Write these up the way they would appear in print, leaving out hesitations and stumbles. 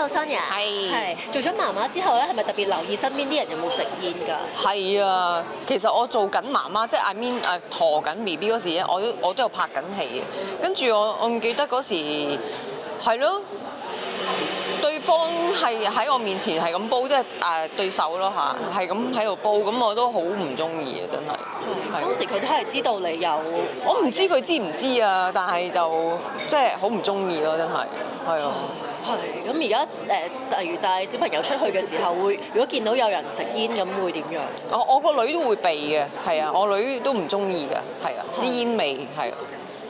Hello Sonia，係做咗媽媽之後咧，係咪特別留意身邊啲人有冇食煙㗎？係啊，其實我做緊媽媽，即係 I mean 陀緊 BB 嗰時咧，我都有拍緊戲嘅。跟住我唔記得嗰時係咯，對方係喺我面前係咁煲，即係對手咯嚇，係咁喺度煲，咁我都好唔中意啊！真係。當時佢都係知道你有，我唔知佢知唔知啊，但係就即係好唔中意咯，真係係啊。係咁而家例如帶小朋友出去嘅時候，如果見到有人食煙咁，會點樣？我個女都會避嘅，係啊，我女都唔中意嘅，係啊，啲煙味係啊。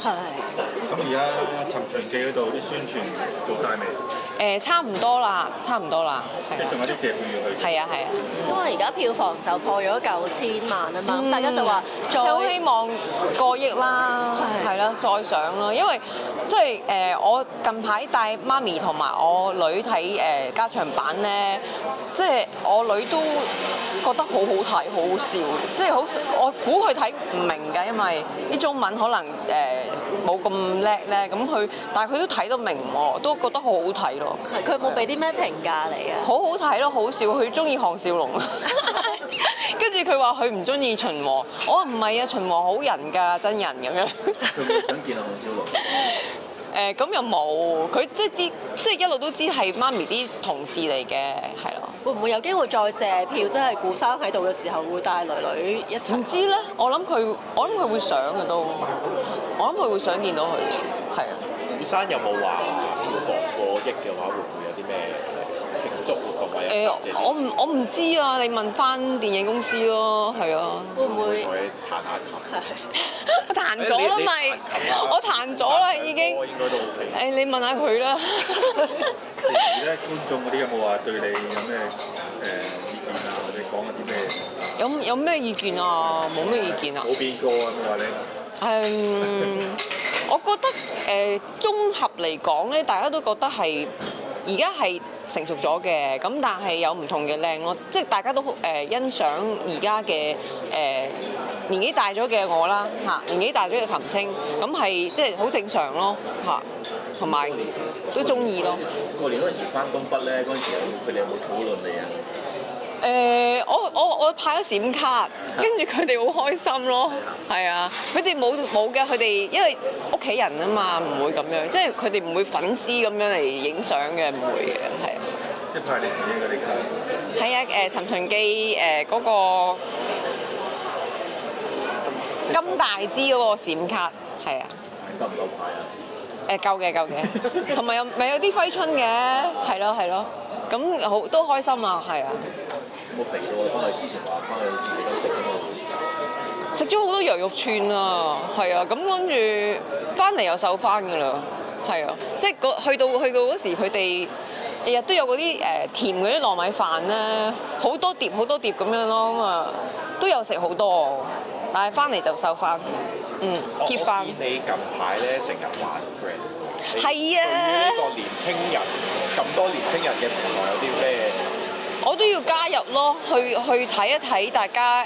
係。咁而家《尋秦記》嗰度啲宣傳做晒未？差唔多啦，差唔多啦，係啊。仲有啲借票要去。係啊係啊。因為而家票房就破咗9000萬啊嘛，咁大家就話好希望過億啦，係啦，再上啦，因為即係我近排帶媽咪同埋我女睇加長版咧，即係我女都覺得好好睇，好好笑，即係好我估佢睇唔明㗎，因為啲中文可能冇咁叻咧，但係佢都睇得明喎，都覺得好好睇咯。係佢有冇俾啲咩評價你啊？好好睇咯，好笑，佢中意項少龍啊。跟住佢話佢唔中意秦和，我話唔係啊，秦和好人㗎，真人咁樣。佢會想見項少龍。咁又冇，佢即係一路都知係媽咪啲同事嚟嘅，係咯。會唔會有機會再借票？即係顧生喺度嘅時候，會帶女女一齊？唔知咧，我諗佢會想嘅都，我諗佢會想見到佢，係啊。顧生有冇話票房過億嘅話，會唔會有啲咩慶祝活動或者？我唔知啊，你問翻電影公司咯，係啊。會唔會？我彈下琴。我彈咗啦咪，我彈咗啦已經。應該都 OK。你問下佢啦。而家觀眾嗰啲有冇話對你有咩意見啊？或者講一啲咩？有咩意見啊？冇咩意見啊？冇變過啊！冇話你。我覺得綜合嚟講咧，大家都覺得係而家係成熟咗嘅，咁但係有唔同嘅靚咯，即係大家都欣賞而家嘅年紀大咗嘅我啦嚇，年紀大咗嘅琴青，咁係即係好正常咯嚇，同埋都中意咯。過年嗰陣時翻東北咧，嗰陣時佢哋有冇討論你啊？我派咗閃卡，跟住佢哋好開心咯，係啊，佢哋冇嘅，佢哋因為屋企人啊嘛，唔會咁樣，即係佢哋唔會粉絲咁樣嚟影相嘅，唔會嘅，係啊。即係派你自己嗰啲卡。係啊，《尋秦記》嗰個金大支嗰個閃卡，係啊。夠唔夠派啊？夠嘅，同埋有啲揮春嘅，係咯，咁好都開心啊，係啊。冇肥到啊！翻去之前話翻去自己都食咗嘛。食咗好多羊肉串啊，係啊，咁跟住翻嚟又瘦翻㗎啦，係啊，即係去到嗰時，佢哋日日都有嗰啲甜嗰啲糯米飯咧，好多碟咁樣咯，咁啊都有食好多，但係翻嚟就瘦翻，keep 翻。我見你近排咧成日玩 Threads，係啊。對於呢個年青人咁多年青人嘅平台有啲咩？我都要加入咯，去睇一睇大家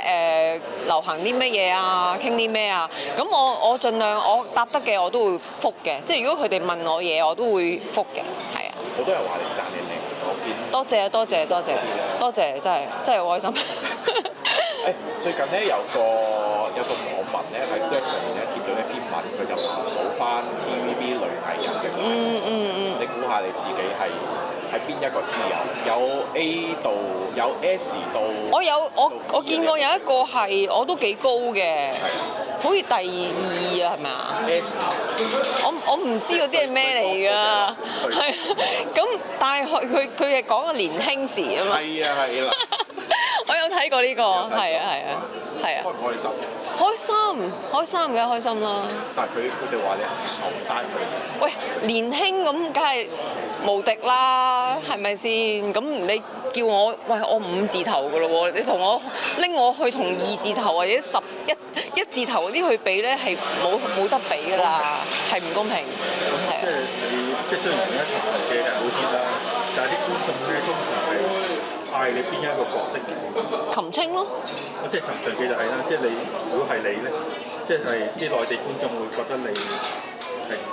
流行啲乜嘢啊，傾啲咩啊。咁我盡量我答得嘅我都會覆嘅，即係如果佢哋問我嘢我都會覆嘅，係啊。好多人話你讚你靚，我見。多謝，真係好開心。最近咧有個網民咧喺 Threads 上面咧貼咗一篇文，佢就話數翻 TVB 女藝人嘅排名。你估下你自己係邊一個 T 有 A 度，有 S 度。我見過有一個係我都幾高嘅，好似第2啊，係咪啊 ？S。我唔知嗰啲係咩嚟㗎，係咁，但係佢係講個年輕時啊嘛。係啊。我有睇過呢個，係啊。開唔開心嘅？開心嘅，開心啦。但係佢哋話你後生嗰陣。喂，年輕咁梗係無敵啦，係咪先？咁你叫我我5字頭㗎咯喎，你同我拎我去同2字頭或者1字頭嗰啲去比咧，係冇得比㗎啦，係唔公平。係啊。即係雖然而家《尋秦記》係好啲啦，但係啲觀眾咧通常係嗌你邊一個角色？琴青咯。即係《尋秦記》就係啦，即係你如果係你咧，即係啲內地觀眾會覺得你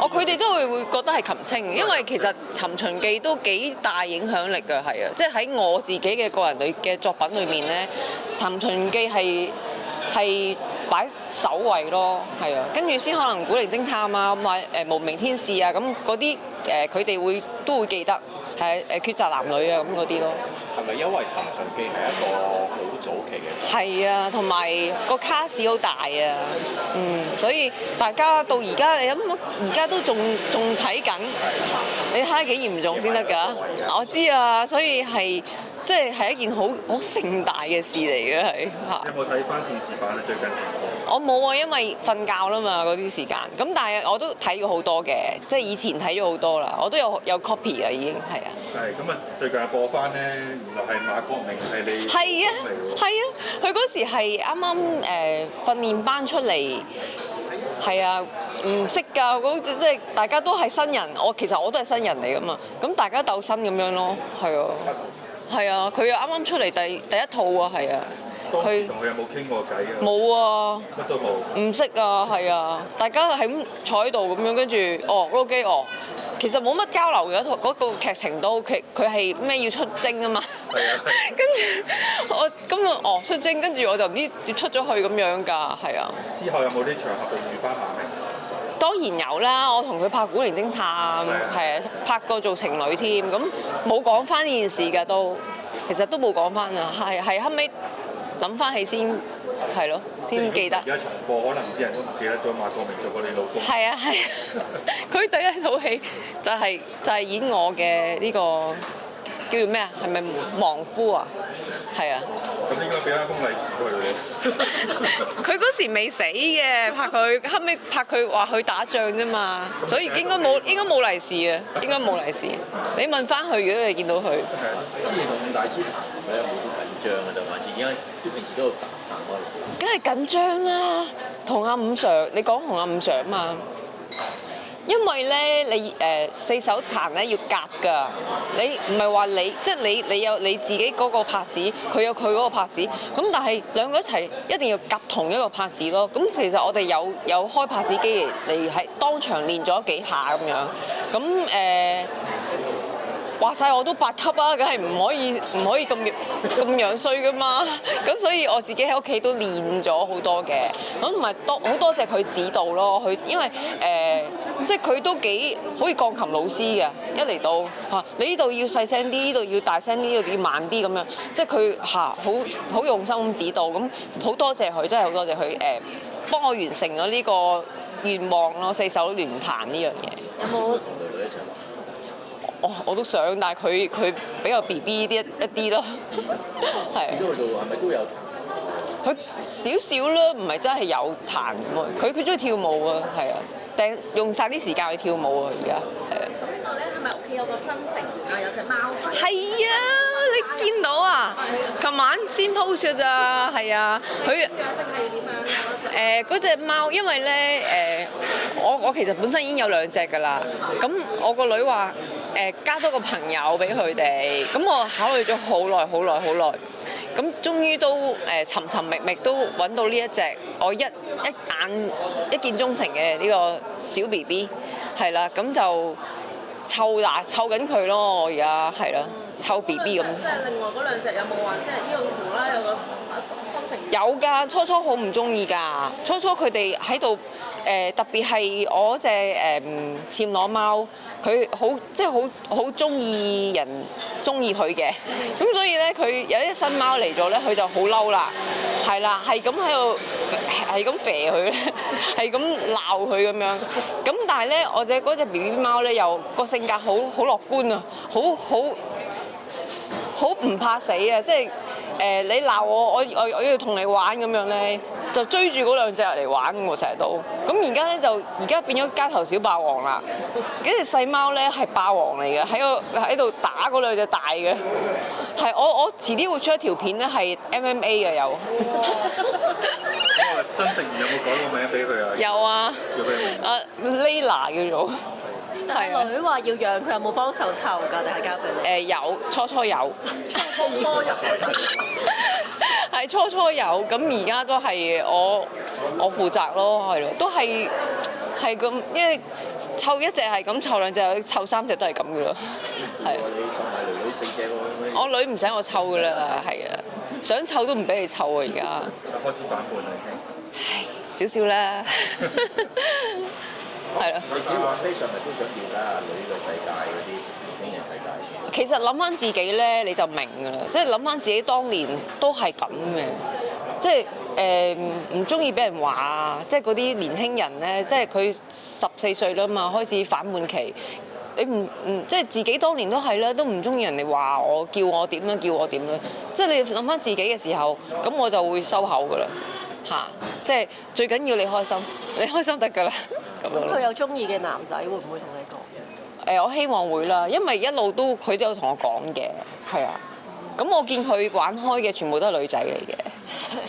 佢哋都會覺得係琴青，因為其實《尋秦記》都幾大影響力㗎，係啊，即係喺我自己嘅個人嘅作品裏面咧，《尋秦記》係擺首位咯，係啊，跟住先可能古靈偵探啊，咁啊無名天使啊，咁嗰啲佢哋都會記得，係抉擇男女啊咁嗰啲咯。係咪因為《尋秦記》係一個好早期嘅？係啊，同埋個卡士好大啊，所以大家到而家你諗，而家都仲睇緊，你睇下幾嚴重先得㗎？我知啊，所以係即係一件好盛大嘅事嚟嘅係嚇。有冇睇翻電視版啊？最近情況？我冇啊，因為瞓覺啦嘛嗰啲時間。咁但係我都睇咗好多嘅，即係以前睇咗好多啦，我都有 copy 啊已經係啊。係咁啊！最近播翻咧，原來係馬國明係你係啊係啊，佢嗰時係啱啱訓練班出嚟，係啊唔識㗎，即係大家都係新人，其實我都係新人嚟㗎嘛，咁大家鬥新咁樣咯，係啊係啊，佢又啱啱出嚟第一套啊，係啊。當時同佢有冇傾過偈㗎？冇啊，乜都冇。唔識啊，係啊，大家係咁坐喺度咁樣，跟住攞機其實冇乜交流嘅，嗰個劇情都佢係咩要出征啊嘛，跟住我咁出征，跟住我就唔知點出咗去咁樣㗎，係啊。之後有冇啲場合度遇翻馬明？當然有啦，我同佢拍《古靈偵探》，係啊，拍過做情侶添，咁冇講翻呢件事㗎都，其實都冇講翻啊，係後尾諗翻起先係咯，先記得。而家重播，可能啲人都唔記得咗馬國明做過你老公。係啊係啊，佢第一套戲就係演我嘅呢個叫做咩啊？係咪亡夫啊？係啊。咁應該俾翻封利是佢喎。佢嗰時未死嘅，拍佢後尾拍佢話去打仗啫嘛，所以應該冇利是啊，應該冇利是。你問翻佢，如果你見到佢。之前同大師談佢有冇啲緊張啊？就還是而家平時都有談開？梗係緊張啦，同阿伍 Sir， 你講同阿伍 Sir 啊嘛。因為咧，你四手彈咧要夾㗎，你唔係話即係你有你自己嗰個拍子，佢有佢嗰個拍子，咁但係兩個一齊一定要夾同一個拍子咯。咁其實我哋有開拍子機嚟喺當場練咗幾下咁樣，咁話晒我都8級啊，梗係唔可以咁樣衰噶嘛。咁所以我自己喺屋企都練咗好多嘅，咁同埋好多謝佢指導咯。佢因為即係佢都幾好似鋼琴老師嘅，一嚟到你呢度要細聲啲，呢度要大聲啲，呢度要慢啲咁樣，即係佢好用心咁指導。咁好多謝佢，真係好多謝佢幫我完成咗呢個願望咯，四手聯彈呢樣嘢。有冇？我都想，但係佢比較 BB 啲一啲咯，係。都去到係咪都有？佢少少啦，唔係真係有彈喎。佢中意跳舞啊，係啊，用晒啲時間去跳舞啊，而家係啊。咁呢個咧係咪屋企有個新成員啊？有隻貓。係啊，你見到啊？琴晚先 post 㗎咋，係啊，佢。樣定係點樣？嗰隻貓，因為咧我其實本身已經有2隻㗎啦。咁我個女話加多個朋友俾佢哋，咁我考慮咗好耐，咁終於都尋覓都揾到呢一隻，我一見鍾情嘅呢個小 BB， 係啦，咁就湊緊佢咯，我而家係啦，湊 BB 咁。即係另外嗰2隻有冇話，即係呢個無啦有個新成員？有㗎，初好唔中意㗎，初佢哋喺度特別係我隻暹羅貓。佢即係好中意人中意佢嘅，咁所以咧佢有一隻新貓嚟咗咧，佢就好嬲啦，係啦，係咁喺度，係咁肥佢咧，係咁鬧佢咁樣。咁但係咧，我嗰隻 BB 貓咧又個性格好樂觀啊，好唔怕死啊！即係你鬧我要同你玩咁樣咧，就追住嗰2隻嚟玩喎，成日都。咁而家變咗街頭小霸王啦。嗰隻細貓咧係霸王嚟嘅，喺度打嗰2隻大嘅。係我遲啲會出一條片咧，係 MMA 嘅有。新成員有冇改個名俾佢啊？有啊。叫咩名？Layla 叫做。但係女話要養佢，有冇幫手湊㗎？定係交俾你？有，初有。係初有，咁而家都係我負責咯，係咯，都係係咁，因為湊一隻係咁，湊兩隻，湊三隻都係咁噶咯，係。你湊埋女4隻喎。我女唔使我湊噶啦，係啊，想湊都唔俾你湊啊而家。開始反叛啦，唉，少少啦，係咯。你自己玩飛上嚟都想了解下女嘅世界嗰啲年輕人世界。其實諗翻自己咧，你就明㗎啦，即係諗翻自己當年都係咁嘅，即係唔中意俾人話啊，即係嗰啲年輕人咧，即係佢14歲啦嘛，開始反叛期。你唔即係自己當年都係啦，都唔中意人哋話我，叫我點樣，叫我點樣。即係你諗翻自己嘅時候，咁我就會收口㗎啦，嚇！即係最緊要你開心，你開心得㗎啦，咁樣咯。佢有中意嘅男仔會唔會同你講？我希望會啦，因為一路都佢都有同我講嘅，係啊。咁我見佢玩開嘅全部都係女仔嚟嘅，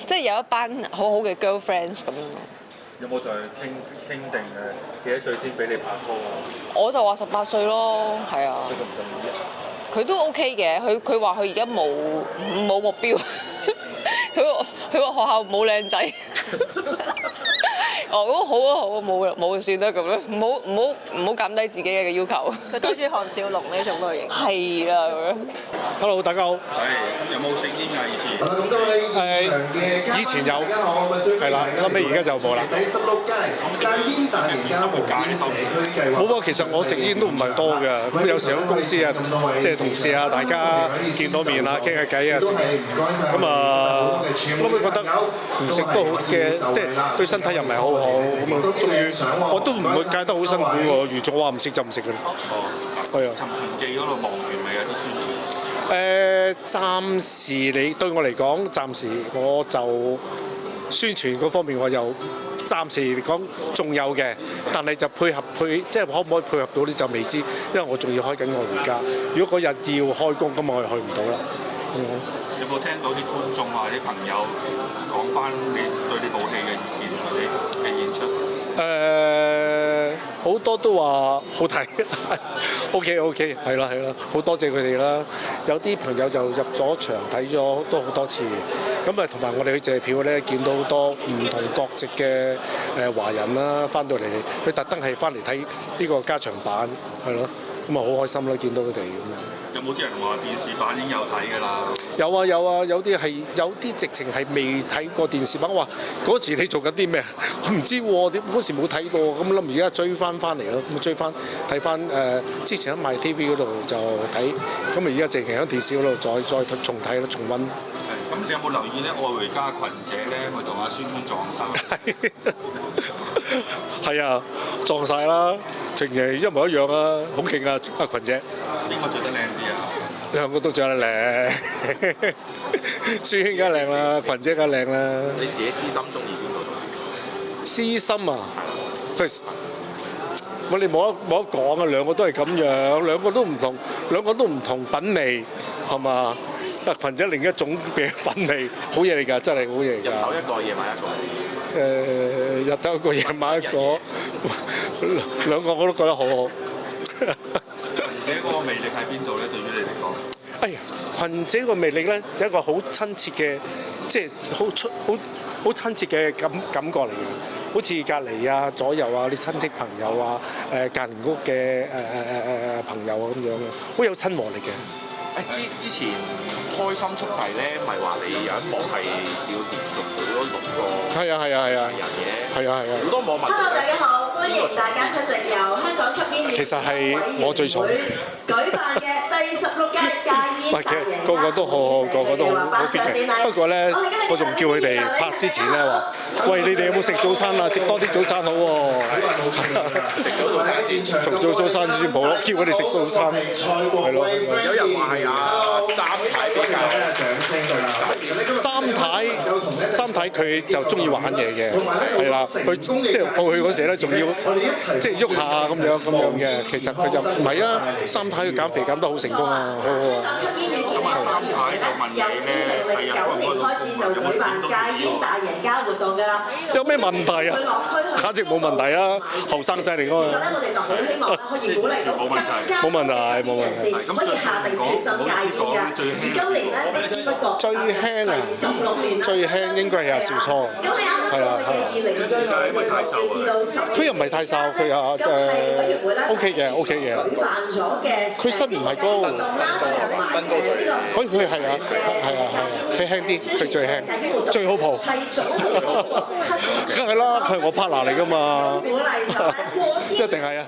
即係有一班好好嘅 girlfriends 咁樣咯。有冇就係傾定幾多歲先俾你拍拖啊？我就話18歲咯，係啊。佢咁唔咁意啊？佢都 OK 嘅，佢話佢而家冇目標，佢話學校冇靚仔。哦，咁好啊好啊，冇算啦咁樣，唔好減低自己嘅要求。佢都中意韓少龍呢種類型。係啊咁樣。Hello， 大家好。係有冇食煙㗎以前？以前有，係啦，後尾而家就冇啦。冇喎，其實我食煙都唔係多嘅，咁有時喺公司啊，即係同事啊，大家見到面啊，傾下偈啊，食。咁啊，我會覺得唔食都好嘅，即係對身體又唔係好好，咁啊，終於我都唔會戒得好辛苦喎。預咗我話唔食就唔食㗎啦。係啊。尋秦記嗰度忙完未啊？啲宣傳。暫時你對我嚟講，暫時我就宣傳嗰方面我又暫時嚟講仲有嘅，但係就即係可唔可以配合到呢就未知，因為我仲要開緊我回家。如果嗰日要開工，咁我就去唔到啦。有冇聽到啲觀眾或者朋友講翻你對呢部戲嘅意見或者嘅演出？好多都話好睇，OK，係啦，好多謝佢哋啦。有啲朋友就入咗場睇咗都好多次，咁啊同埋我哋去借票咧，見到好多唔同國籍嘅華人啦，翻到嚟佢特登係翻嚟睇呢個加長版，係咯，咁啊好開心啦，見到佢哋咁樣。有冇啲人話電視版已經有睇㗎啦？有啊，有啲直情係未睇過電視版。我話嗰時你做緊啲咩？我唔知喎，點嗰時冇睇過，咁諗而家追翻嚟咯，咁追翻睇翻之前喺 MyTV 嗰度就睇，咁啊而家直情喺電視嗰度再重睇咯，重溫。咁你有冇留意咧？愛回家群姐咧，佢同阿孫堅撞衫。係啊，撞晒啦，全係一模一樣啊，好勁啊！阿群姐。邊個着得靚啲啊？兩個都着得靚，孫興梗係靚啦，群姐梗係靚啦。你自己私心中意邊個？私心啊，我哋冇得講啊，兩個都係咁樣，兩個都唔同品味，係嘛？啊，群姐另一種嘅品味，好嘢嚟㗎，真係好嘢嚟㗎。日頭一個，夜晚一個。日頭一個，夜晚一個，兩個我都覺得好好。群姐嗰個魅力喺邊度咧？對於你嚟講？哎呀，群姐個魅力咧，有一個好親切嘅，即係好親切嘅感覺嚟嘅，好似隔離啊、左右啊啲親戚朋友啊、隔鄰屋嘅朋友啊咁樣嘅，好有親和力嘅。之前開心速遞咧，咪話你有一幕係要連續好多6個係啊人嘅，係啊，好多網民其實大家好，歡迎大家出席由香港吸煙其實係我最重舉辦嘅第16屆戒煙大贏家，個個都好，個個都好 fit 嘅。不過咧，我仲叫佢哋拍之前咧話：喂，你哋有冇食早餐啊？食多啲早餐好喎。食咗早餐先好咯，叫佢哋食早餐，係咯。有人話係三太比較三太佢就中意玩嘢嘅，係啦，佢即係報佢嗰時咧，仲要即係喐下咁樣嘅。其實佢就唔係啊，三太佢減肥減得好成功啊，好好啊。咁啊，三太就問你咧，係啊，開唔開到有冇試到戒煙大贏家活動㗎啦？有咩問題啊？簡直冇問題啊！後生仔嚟㗎嘛。其實咧，我哋就好希望可以鼓勵到更加冇問題。可以下定決心戒煙㗎。啦。而今年咧，只不過最輕啊16年啦，最輕應該係阿兆初，咁係啱啱我哋嘅2026佢又唔係太瘦，佢又OK 嘅 OK 嘅。舉辦咗嘅，佢身唔係高，身高最佢係啊，佢輕啲，佢最輕，最好蒲。係早梗係啦，佢係我 partner 嚟㗎嘛，鼓勵咗過千一定係啊！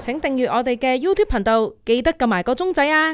請訂閱我哋嘅 YouTube 頻道，記得撳埋個鐘仔啊！